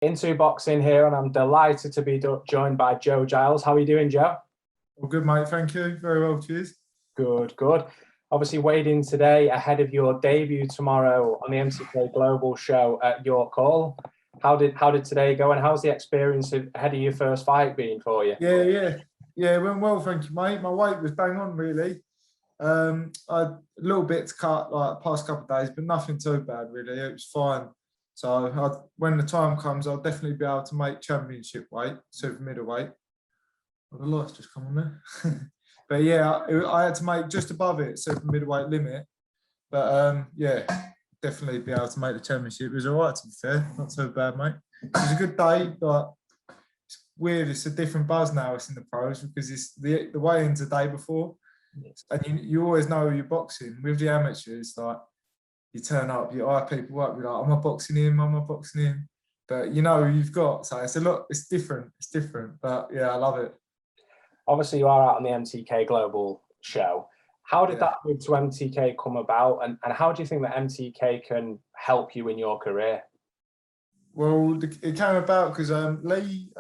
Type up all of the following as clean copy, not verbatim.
Intu Boxing here, and I'm delighted to be joined by Joe Giles. How are you doing, Joe? Well, good, mate. Thank you. Very well, cheers. Good, good. Obviously, weighed in today ahead of your debut tomorrow on the MTK Global show at York Hall. How did today go, and how's the experience ahead of your first fight been for you? Yeah. It went well, thank you, mate. My weight was bang on, really. I had a little bit to cut, like the past couple of days, but nothing too bad, really. It was fine. So when the time comes, I'll definitely be able to make championship weight, super middleweight. Well, the light's just come on there. But yeah, I had to make just above it, super middleweight limit. But yeah, definitely be able to make the championship. It was all right, to be fair. Not so bad, mate. It was a good day, but it's weird. It's a different buzz now. It's in the pros because it's the weigh-in's the day before. And you always know you're boxing. With the amateurs, like, you turn up, you eye people up, you're like, am I boxing him? Am I boxing him? But you know who you've got. So it's different. It's different. But yeah, I love it. Obviously, you are out on the MTK Global show. How did that move to MTK come about? And how do you think that MTK can help you in your career? Well, it came about because Lee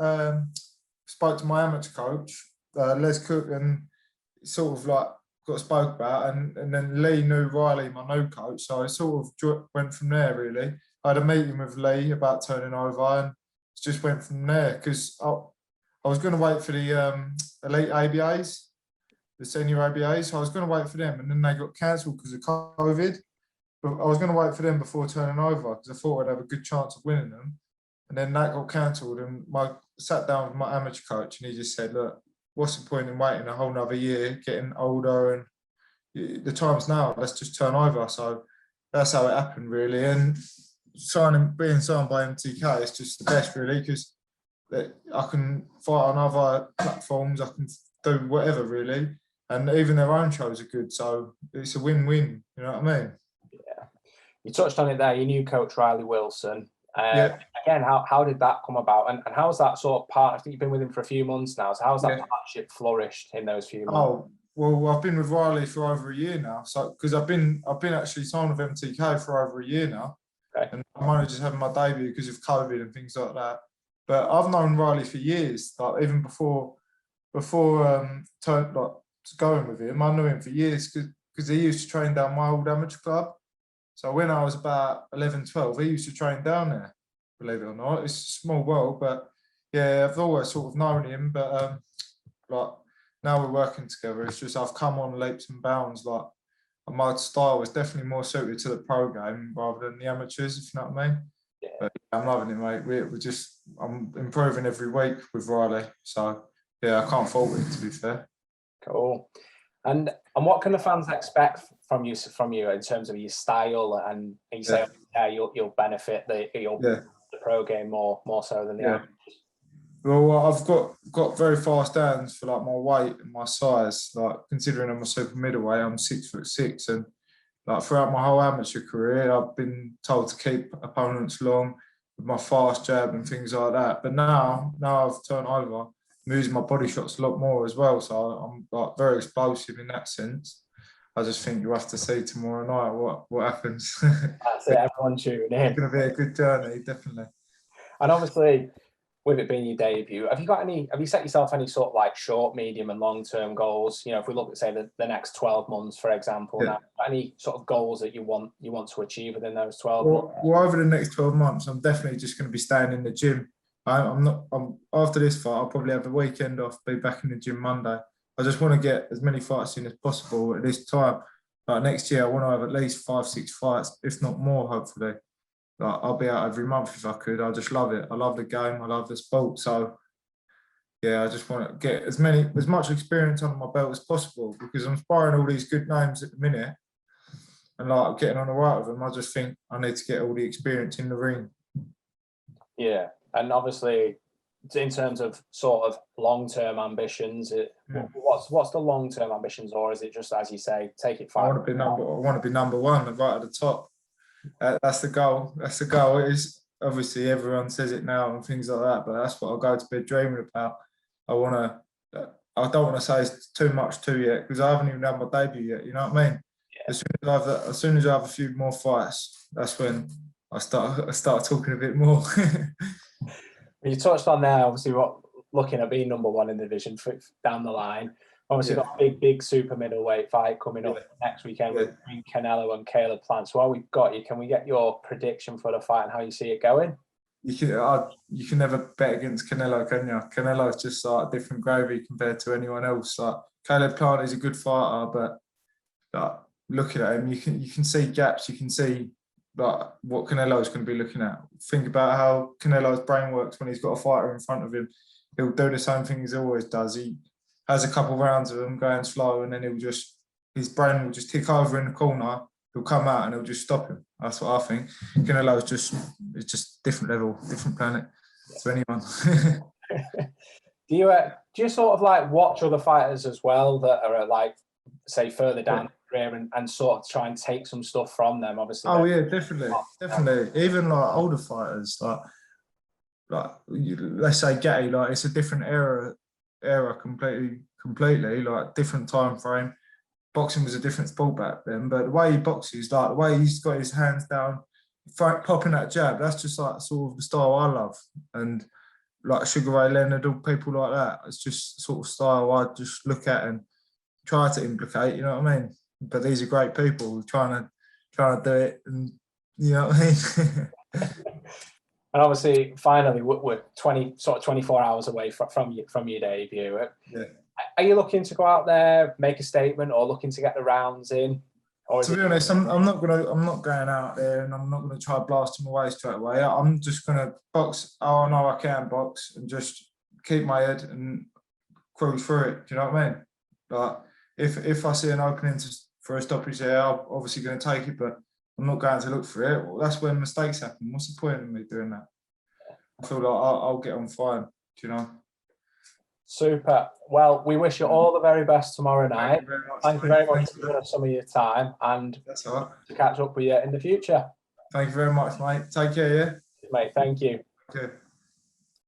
spoke to my amateur coach, Les Cook, and sort of like got spoke about, and then Lee knew Riley, my new coach, so I sort of went from there, really. I had a meeting with Lee about turning over, and it just went from there because I was going to wait for the elite ABAs, the senior ABAs, so I was going to wait for them, and then they got cancelled because of COVID. But I was going to wait for them before turning over because I thought I'd have a good chance of winning them. And then that got cancelled, and I sat down with my amateur coach, and he just said, look, what's the point in waiting a whole nother year, getting older, and the time's now, let's just turn over. So that's how it happened, really. And being signed by MTK is just the best, really, because I can fight on other platforms, I can do whatever, really. And even their own shows are good, so it's a win-win, you know what I mean? Yeah. You touched on it there, your new coach, Riley Wilson. Yeah. Again, how did that come about? And how's that sort of part? I think you've been with him for a few months now. So how's that partnership flourished in those few months? Oh, well, I've been with Riley for over a year now. So because I've been actually signed with MTK for over a year now. Okay. And I'm only just having my debut because of COVID and things like that. But I've known Riley for years, like even before going with him. I knew him for years because he used to train down my old amateur club. So when I was about 11, 12, he used to train down there, believe it or not. It's a small world, but yeah, I've always sort of known him. But like now we're working together. It's just I've come on leaps and bounds. Like my style was definitely more suited to the pro game rather than the amateurs, if you know what I mean. Yeah. But I'm loving it, mate. I'm improving every week with Riley. So yeah, I can't fault it, to be fair. Cool. And what can the fans expect from you in terms of your style? And you say you'll benefit the pro game more so than the amateurs. Well, I've got very fast hands for like my weight and my size. Like considering I'm a super middleweight, I'm 6'6", and like throughout my whole amateur career, I've been told to keep opponents long with my fast jab and things like that. But now I've turned over. I'm using my body shots a lot more as well, so I'm like very explosive in that sense. I just think you have to see tomorrow night what happens. That's it, everyone tune in. It's going to be a good journey, definitely. And obviously, with it being your debut, have you set yourself any sort of like short, medium, and long-term goals? You know, if we look at say the next 12 months, for example, now, any sort of goals that you want to achieve within those 12 months? Well, over the next 12 months, I'm definitely just going to be staying in the gym. I'm after this fight, I'll probably have a weekend off, be back in the gym Monday. I just want to get as many fights in as possible at this time. Like next year, I want to have at least 5-6 fights, if not more, hopefully. Like I'll be out every month if I could. I just love it. I love the game. I love the sport. So yeah, I just want to get as much experience under my belt as possible because I'm sparring all these good names at the minute, and like getting on the right with them. I just think I need to get all the experience in the ring. Yeah, and obviously, in terms of sort of long-term ambitions, what's the long-term ambitions, or is it just as you say, take it far? I want to be number one, right at the top. That's the goal. That's the goal. It is obviously everyone says it now and things like that, but that's what I go to bed dreaming about. I don't want to say it's too much too yet because I haven't even had my debut yet. You know what I mean? Yeah. As soon as I have a few more fights, that's when I start talking a bit more. You touched on there, obviously, what looking at being #1 in the division down the line. Obviously, got a big super middleweight fight coming up next weekend between Canelo and Caleb Plant. So while we've got you, can we get your prediction for the fight and how you see it going? You can never bet against Canelo, can you? Canelo's just like different gravy compared to anyone else. Like Caleb Plant is a good fighter, but like looking at him, you can see gaps. You can see like what Canelo's going to be looking at. Think about how Canelo's brain works when he's got a fighter in front of him. He'll do the same thing as he always does. He has a couple of rounds of him going slow, and then his brain will just tick over in the corner. He'll come out and he'll just stop him. That's what I think. Canelo's just different level, different planet to anyone. Do you sort of like watch other fighters as well that are like, say, further down the career and sort of try and take some stuff from them? Obviously. Oh yeah, definitely. Even like older fighters, like let's say Getty, like it's a different era completely, like different time frame. Boxing was a different sport back then, but the way he boxes, like the way he's got his hands down, popping that jab, that's just like sort of the style I love. And like Sugar Ray Leonard, all people like that, it's just sort of style I just look at and try to implicate, you know what I mean? But these are great people trying to do it, and you know what I mean? And obviously, finally, we're 24 hours away from your debut. Yeah. Are you looking to go out there, make a statement, or looking to get the rounds in? Or to be honest, I'm not going out there, and I'm not gonna try blasting my way straight away. I'm just gonna box. Oh no, I can box, and just keep my head and cruise through it. Do you know what I mean? But if I see an opening for a stoppage there, I'm obviously going to take it, but I'm not going to look for it. Well, that's when mistakes happen. What's the point in me doing that? I feel like I'll get on fine. Do you know? Super. Well, we wish you all the very best tomorrow night. Thank you very much for giving us some of your time, and that's all right. To catch up with you in the future. Thank you very much, mate. Take care, yeah? Mate, thank you. Okay.